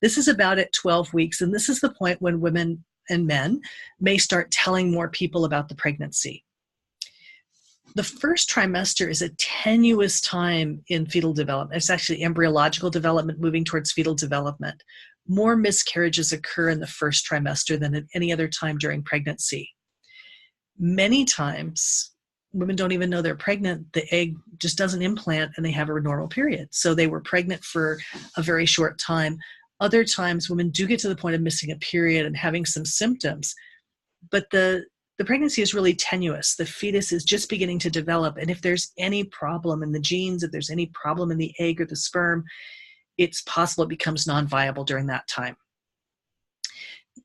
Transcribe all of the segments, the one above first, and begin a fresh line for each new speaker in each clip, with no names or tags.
This is about at 12 weeks, and this is the point when women and men may start telling more people about the pregnancy. The first trimester is a tenuous time in fetal development. It's actually embryological development moving towards fetal development. More miscarriages occur in the first trimester than at any other time during pregnancy. Many times, women don't even know they're pregnant. The egg just doesn't implant and they have a normal period. So they were pregnant for a very short time. Other times, women do get to the point of missing a period and having some symptoms, but the pregnancy is really tenuous. The fetus is just beginning to develop, and if there's any problem in the genes, if there's any problem in the egg or the sperm, it's possible it becomes non-viable during that time.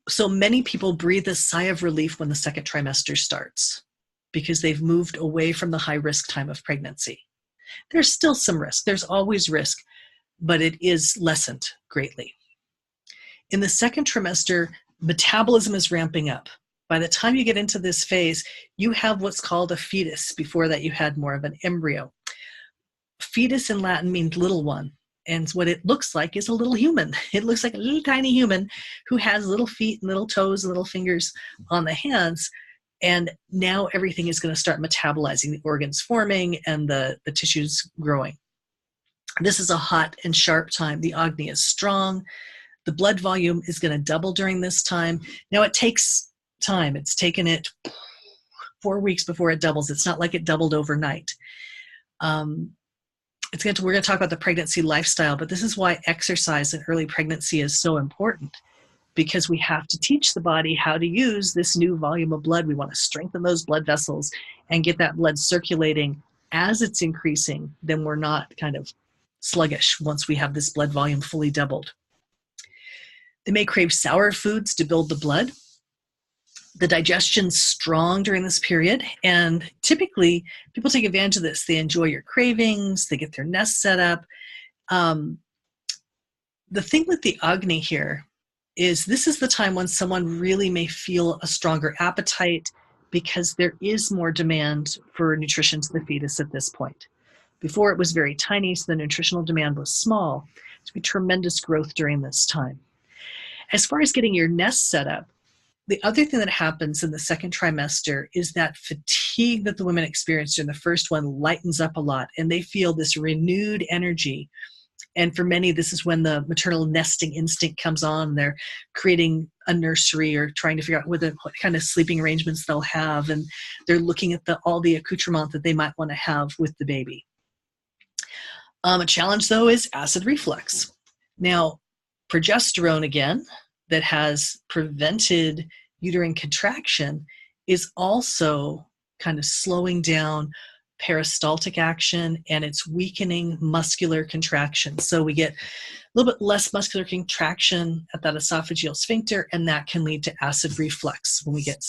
So many people breathe a sigh of relief when the second trimester starts because they've moved away from the high-risk time of pregnancy. There's still some risk. There's always risk, but it is lessened greatly. In the second trimester, metabolism is ramping up. By the time you get into this phase, you have what's called a fetus. Before that, you had more of an embryo. Fetus in Latin means little one. And what it looks like is a little human. It looks like a little tiny human who has little feet and little toes and little fingers on the hands. And now everything is going to start metabolizing, the organs forming and the tissues growing. This is a hot and sharp time. The Agni is strong. The blood volume is going to double during this time. Now it takes time. It's taken it 4 weeks before it doubles. It's not like it doubled overnight. We're going to talk about the pregnancy lifestyle, but this is why exercise in early pregnancy is so important, because we have to teach the body how to use this new volume of blood. We want to strengthen those blood vessels and get that blood circulating as it's increasing. Then we're not kind of sluggish once we have this blood volume fully doubled. They may crave sour foods to build the blood. The digestion's strong during this period, and typically people take advantage of this. They enjoy your cravings, they get their nest set up. The thing with the Agni here is this is the time when someone really may feel a stronger appetite because there is more demand for nutrition to the fetus at this point. Before it was very tiny, so the nutritional demand was small. There's going to be tremendous growth during this time. As far as getting your nest set up, the other thing that happens in the second trimester is that fatigue that the women experience during the first one lightens up a lot, and they feel this renewed energy. And for many, this is when the maternal nesting instinct comes on. They're creating a nursery or trying to figure out what kind of sleeping arrangements they'll have, and they're looking at all the accoutrement that they might want to have with the baby. A challenge, though, is acid reflux. Now, progesterone, again, that has prevented uterine contraction is also kind of slowing down peristaltic action, and it's weakening muscular contraction. So we get a little bit less muscular contraction at that esophageal sphincter, and that can lead to acid reflux when we get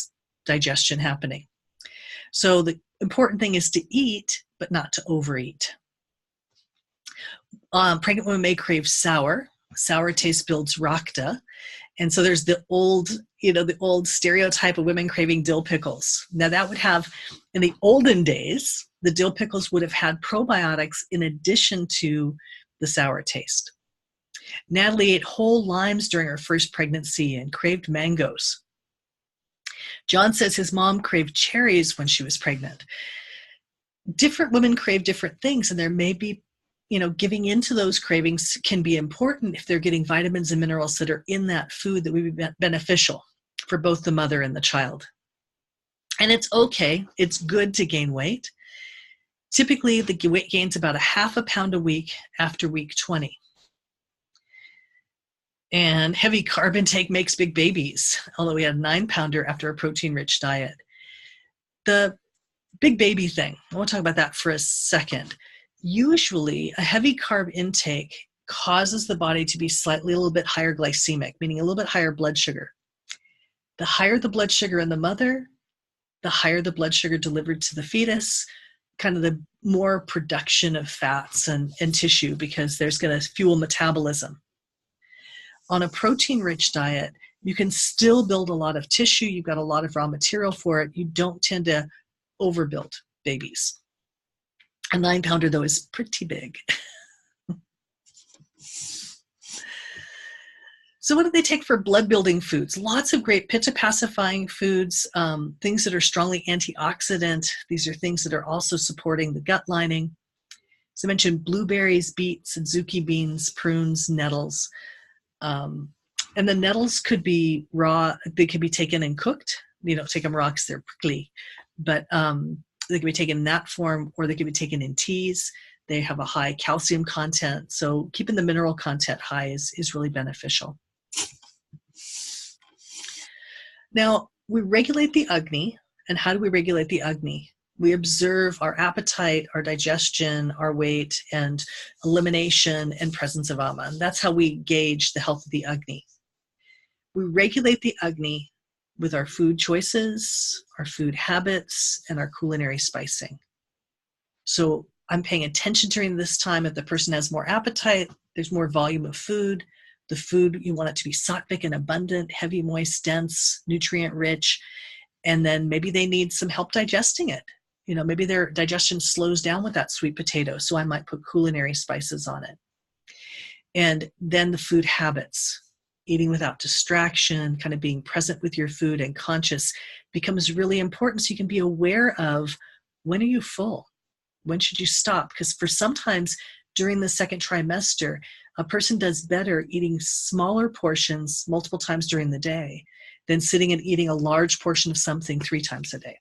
digestion happening. So the important thing is to eat, but not to overeat. Pregnant women may crave sour. Sour taste builds rakta. And so there's the old stereotype of women craving dill pickles. Now that would have, in the olden days, the dill pickles would have had probiotics in addition to the sour taste. Natalie ate whole limes during her first pregnancy and craved mangoes. John says his mom craved cherries when she was pregnant. Different women crave different things, and there may be giving into those cravings can be important if they're getting vitamins and minerals that are in that food that would be beneficial for both the mother and the child. And it's okay. It's good to gain weight. Typically, the weight gain's about 0.5 pound a week after week 20. And heavy carb intake makes big babies, although we had a 9-pounder after a protein-rich diet. The big baby thing, I want to talk about that for a second. Usually, a heavy carb intake causes the body to be a little bit higher glycemic, meaning a little bit higher blood sugar. The higher the blood sugar in the mother, the higher the blood sugar delivered to the fetus, kind of the more production of fats and tissue, because there's going to fuel metabolism. On a protein-rich diet, you can still build a lot of tissue. You've got a lot of raw material for it. You don't tend to overbuild babies. A 9-pounder, though, is pretty big. So what do they take for blood building foods? Lots of great pitta pacifying foods, things that are strongly antioxidant. These are things that are also supporting the gut lining. So I mentioned blueberries, beets, adzuki beans, prunes, nettles. And the nettles could be raw. They could be taken and cooked. You don't take them raw because they're prickly. But they can be taken in that form, or they can be taken in teas. They have a high calcium content. So keeping the mineral content high is really beneficial. Now, we regulate the Agni. And how do we regulate the Agni? We observe our appetite, our digestion, our weight, and elimination and presence of Ama. And that's how we gauge the health of the Agni. We regulate the Agni with our food choices, our food habits, and our culinary spicing. So I'm paying attention during this time. If the person has more appetite, there's more volume of food. The food, you want it to be sattvic and abundant, heavy, moist, dense, nutrient rich. And then maybe they need some help digesting it. You know, maybe their digestion slows down with that sweet potato. So I might put culinary spices on it. And then the food habits, eating without distraction, kind of being present with your food and conscious becomes really important. So you can be aware of, when are you full? When should you stop? Because for sometimes during the second trimester, a person does better eating smaller portions multiple times during the day than sitting and eating a large portion of something 3 times a day.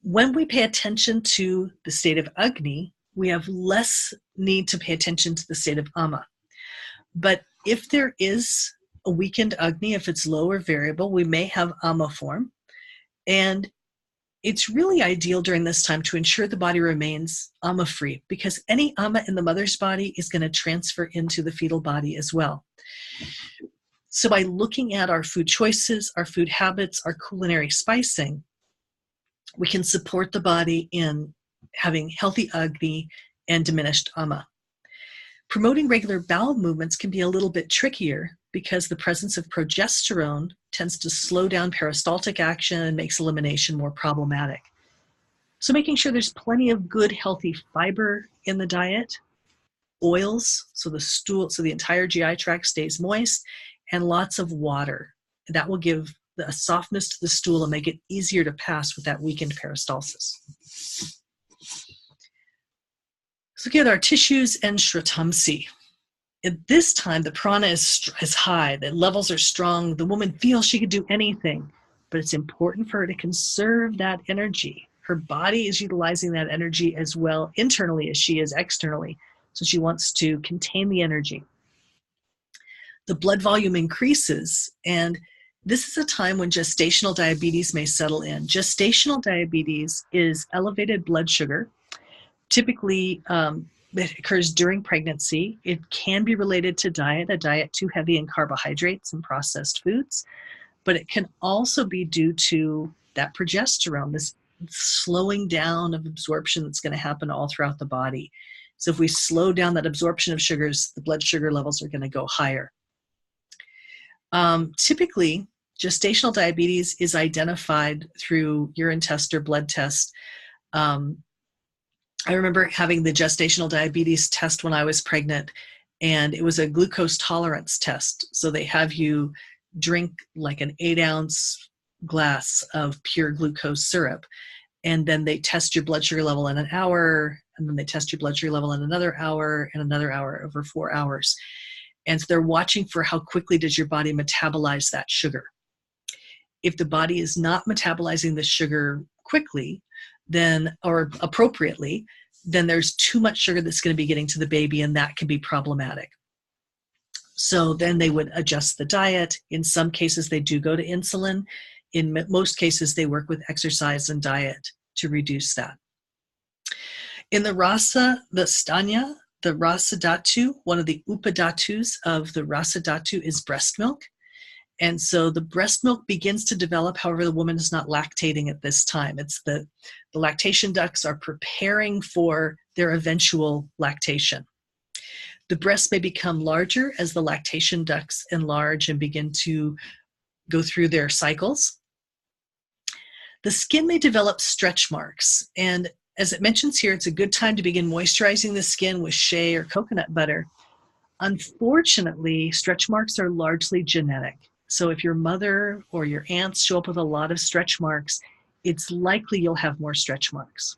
When we pay attention to the state of Agni, we have less need to pay attention to the state of Ama. But if there is a weakened Agni, if it's low or variable, we may have Ama form. And it's really ideal during this time to ensure the body remains Ama-free, because any Ama in the mother's body is going to transfer into the fetal body as well. So by looking at our food choices, our food habits, our culinary spicing, we can support the body in having healthy Agni and diminished Ama. Promoting regular bowel movements can be a little bit trickier because the presence of progesterone tends to slow down peristaltic action and makes elimination more problematic. So making sure there's plenty of good, healthy fiber in the diet, oils, so the entire GI tract stays moist, and lots of water. That will give a softness to the stool and make it easier to pass with that weakened peristalsis. So look at our tissues and Shratamsi. At this time, the prana is high, the levels are strong, the woman feels she could do anything, but it's important for her to conserve that energy. Her body is utilizing that energy as well internally as she is externally, so she wants to contain the energy. The blood volume increases, and this is a time when gestational diabetes may settle in. Gestational diabetes is elevated blood sugar. Typically, it occurs during pregnancy. It can be related to a diet too heavy in carbohydrates and processed foods, but it can also be due to that progesterone, this slowing down of absorption that's going to happen all throughout the body. So if we slow down that absorption of sugars, the blood sugar levels are going to go higher. Typically, gestational diabetes is identified through urine test or blood test. I remember having the gestational diabetes test when I was pregnant, and it was a glucose tolerance test. So they have you drink like an 8-ounce glass of pure glucose syrup, and then they test your blood sugar level in an hour, and then they test your blood sugar level in another hour and another hour over 4 hours. And so they're watching for how quickly does your body metabolize that sugar. If the body is not metabolizing the sugar quickly, then, or appropriately, then there's too much sugar that's going to be getting to the baby, and that can be problematic. So then they would adjust the diet. In some cases, they do go to insulin. In most cases, they work with exercise and diet to reduce that. In the rasa, the stanya, the rasa dhatu, one of the upadhatus of the rasa dhatu is breast milk. And so the breast milk begins to develop, however, the woman is not lactating at this time. It's the lactation ducts are preparing for their eventual lactation. The breast may become larger as the lactation ducts enlarge and begin to go through their cycles. The skin may develop stretch marks. And as it mentions here, it's a good time to begin moisturizing the skin with shea or coconut butter. Unfortunately, stretch marks are largely genetic. So if your mother or your aunts show up with a lot of stretch marks, it's likely you'll have more stretch marks.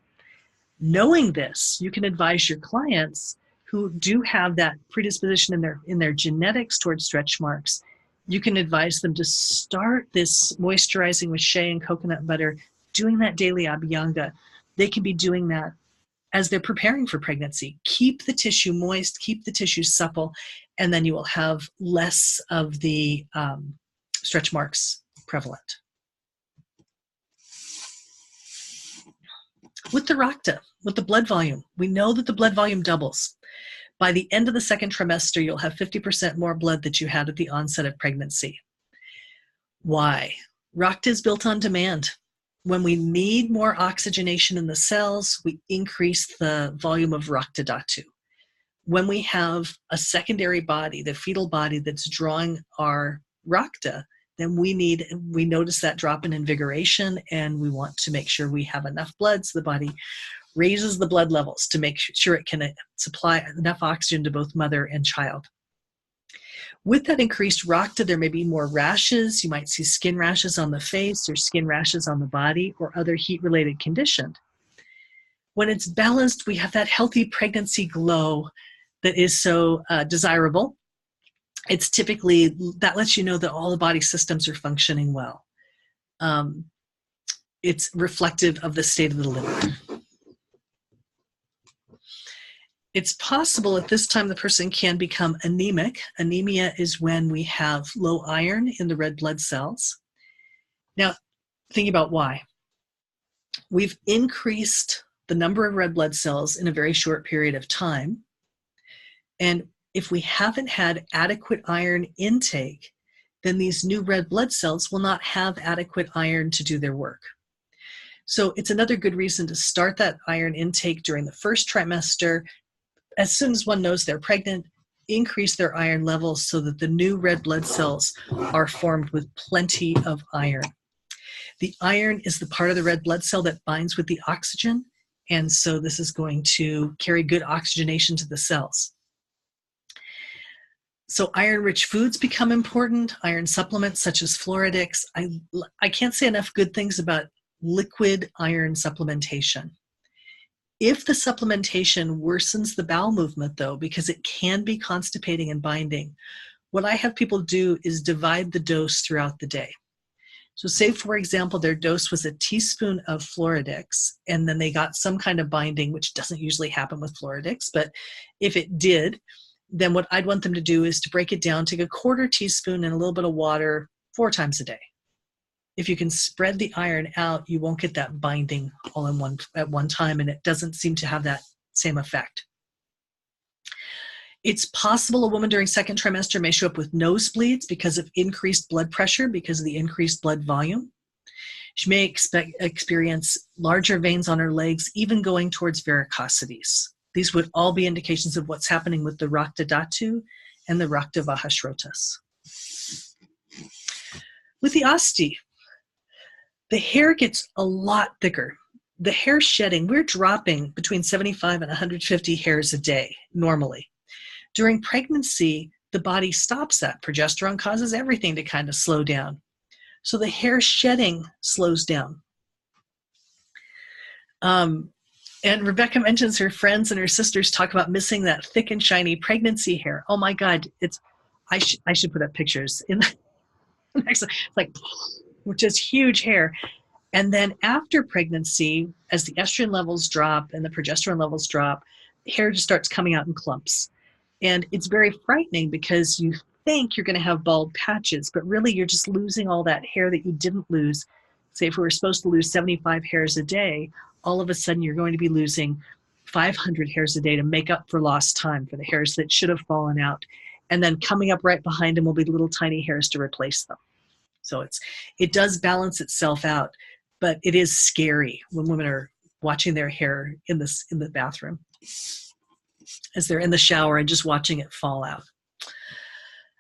Knowing this, you can advise your clients who do have that predisposition in their genetics towards stretch marks. You can advise them to start this moisturizing with shea and coconut butter, doing that daily abhyanga. They can be doing that as they're preparing for pregnancy. Keep the tissue moist, keep the tissue supple, and then you will have less of the stretch marks prevalent. With the Rakta, with the blood volume, we know that the blood volume doubles. By the end of the second trimester, you'll have 50% more blood that you had at the onset of pregnancy. Why? Rakta is built on demand. When we need more oxygenation in the cells, we increase the volume of Rakta Dhatu. When we have a secondary body, the fetal body that's drawing our Rakta, then we notice that drop in invigoration, and we want to make sure we have enough blood so the body raises the blood levels to make sure it can supply enough oxygen to both mother and child. With that increased Rakta, there may be more rashes. You might see skin rashes on the face or skin rashes on the body or other heat-related condition. When it's balanced, we have that healthy pregnancy glow that is so desirable. It's typically, that lets you know that all the body systems are functioning well. It's reflective of the state of the liver. It's possible at this time the person can become anemic. Anemia is when we have low iron in the red blood cells. Now, think about why. We've increased the number of red blood cells in a very short period of time. And if we haven't had adequate iron intake, then these new red blood cells will not have adequate iron to do their work. So it's another good reason to start that iron intake during the first trimester. As soon as one knows they're pregnant, increase their iron levels so that the new red blood cells are formed with plenty of iron. The iron is the part of the red blood cell that binds with the oxygen, and so this is going to carry good oxygenation to the cells. So iron-rich foods become important, iron supplements such as Floridix. I can't say enough good things about liquid iron supplementation. If the supplementation worsens the bowel movement, though, because it can be constipating and binding, what I have people do is divide the dose throughout the day. So say, for example, their dose was a teaspoon of Floridix, and then they got some kind of binding, which doesn't usually happen with Floridix, but if it did, then what I'd want them to do is to break it down, take a quarter teaspoon and a little bit of water 4 times a day. If you can spread the iron out, you won't get that binding all at one time, and it doesn't seem to have that same effect. It's possible a woman during second trimester may show up with nosebleeds because of increased blood pressure, because of the increased blood volume. She may experience larger veins on her legs, even going towards varicosities. These would all be indications of what's happening with the Rakta Dhatu and the Rakta Vahashrotas. With the Asti, the hair gets a lot thicker. The hair shedding, we're dropping between 75 and 150 hairs a day normally. During pregnancy, the body stops that. Progesterone causes everything to kind of slow down. So the hair shedding slows down. And Rebecca mentions her friends and her sisters talk about missing that thick and shiny pregnancy hair. Oh my God, I should put up pictures in the next, like, which is huge hair. And then after pregnancy, as the estrogen levels drop and the progesterone levels drop, hair just starts coming out in clumps. And it's very frightening because you think you're going to have bald patches, but really you're just losing all that hair that you didn't lose. Say if we were supposed to lose 75 hairs a day, all of a sudden you're going to be losing 500 hairs a day to make up for lost time, for the hairs that should have fallen out. And then coming up right behind them will be little tiny hairs to replace them. So it does balance itself out, but it is scary when women are watching their hair in the bathroom as they're in the shower and just watching it fall out.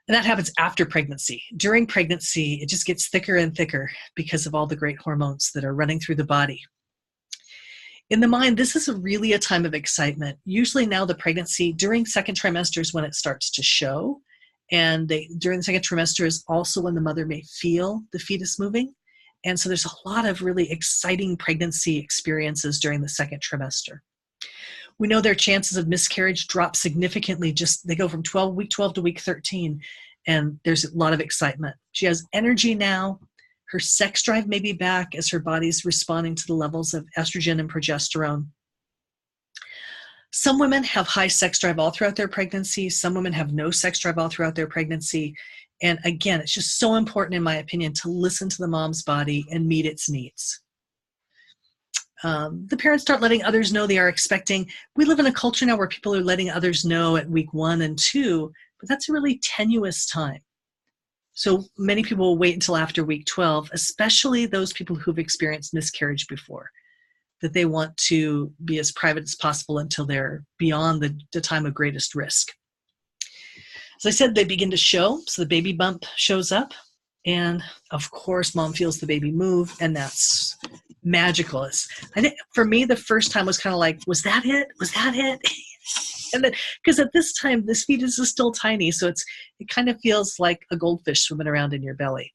And that happens after pregnancy. During pregnancy, it just gets thicker and thicker because of all the great hormones that are running through the body. In the mind, this is really a time of excitement. Usually now the pregnancy during second trimester is when it starts to show. And during the second trimester is also when the mother may feel the fetus moving. And so there's a lot of really exciting pregnancy experiences during the second trimester. We know their chances of miscarriage drop significantly. They go from week 12 to week 13, and there's a lot of excitement. She has energy now. Her sex drive may be back as her body's responding to the levels of estrogen and progesterone. Some women have high sex drive all throughout their pregnancy. Some women have no sex drive all throughout their pregnancy. And again, it's just so important, in my opinion, to listen to the mom's body and meet its needs. The parents start letting others know they are expecting. We live in a culture now where people are letting others know at week 1 and 2, but that's a really tenuous time. So many people will wait until after week 12, especially those people who've experienced miscarriage before, that they want to be as private as possible until they're beyond the time of greatest risk. As I said, they begin to show, so the baby bump shows up, and of course, mom feels the baby move, and that's magical. I think for me, the first time was kind of like, was that it? Was that it? And then, because at this time, this fetus is still tiny, so it kind of feels like a goldfish swimming around in your belly.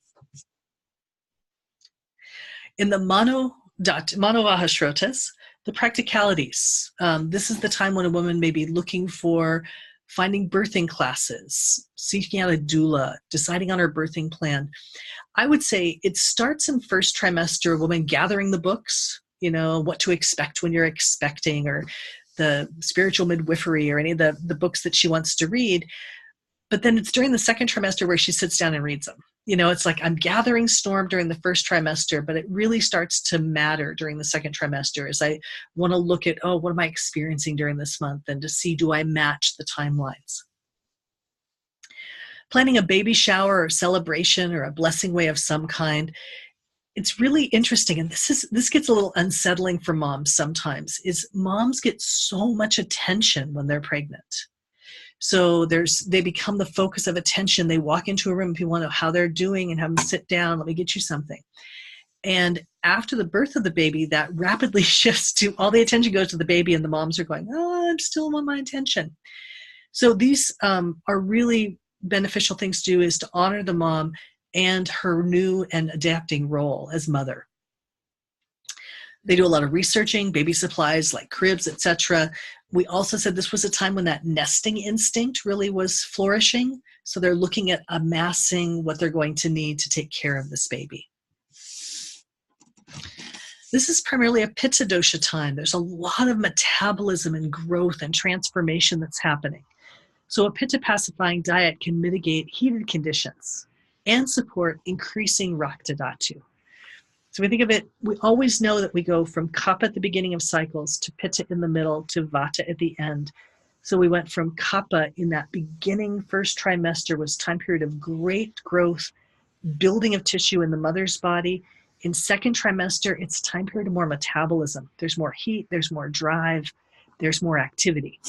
In the Manovah Shrotas, the practicalities. This is the time when a woman may be looking for finding birthing classes, seeking out a doula, deciding on her birthing plan. I would say it starts in first trimester, a woman gathering the books, what to expect when you're expecting, or the spiritual midwifery, or any of the books that she wants to read. But then it's during the second trimester where she sits down and reads them. It's like I'm gathering storm during the first trimester, but it really starts to matter during the second trimester as I want to look at, what am I experiencing during this month, and to see, do I match the timelines? Planning a baby shower or celebration or a blessing way of some kind. It's really interesting, and this gets a little unsettling for moms sometimes, is moms get so much attention when they're pregnant. So they become the focus of attention. They walk into a room and people want to know how they're doing and have them sit down. Let me get you something. And after the birth of the baby, that rapidly shifts to all the attention goes to the baby, and the moms are going, I'm still want my attention. So these are really beneficial things to do, is to honor the mom and her new and adapting role as mother. They do a lot of researching, baby supplies like cribs, etc. We also said this was a time when that nesting instinct really was flourishing. So they're looking at amassing what they're going to need to take care of this baby. This is primarily a Pitta dosha time. There's a lot of metabolism and growth and transformation that's happening. So a Pitta pacifying diet can mitigate heated conditions and support increasing Rakta Dhatu. So we think of it, we always know that we go from Kapha at the beginning of cycles to Pitta in the middle to Vata at the end. So we went from Kapha in that beginning first trimester, was time period of great growth, building of tissue in the mother's body. In second trimester, it's time period of more metabolism. There's more heat, there's more drive, there's more activity.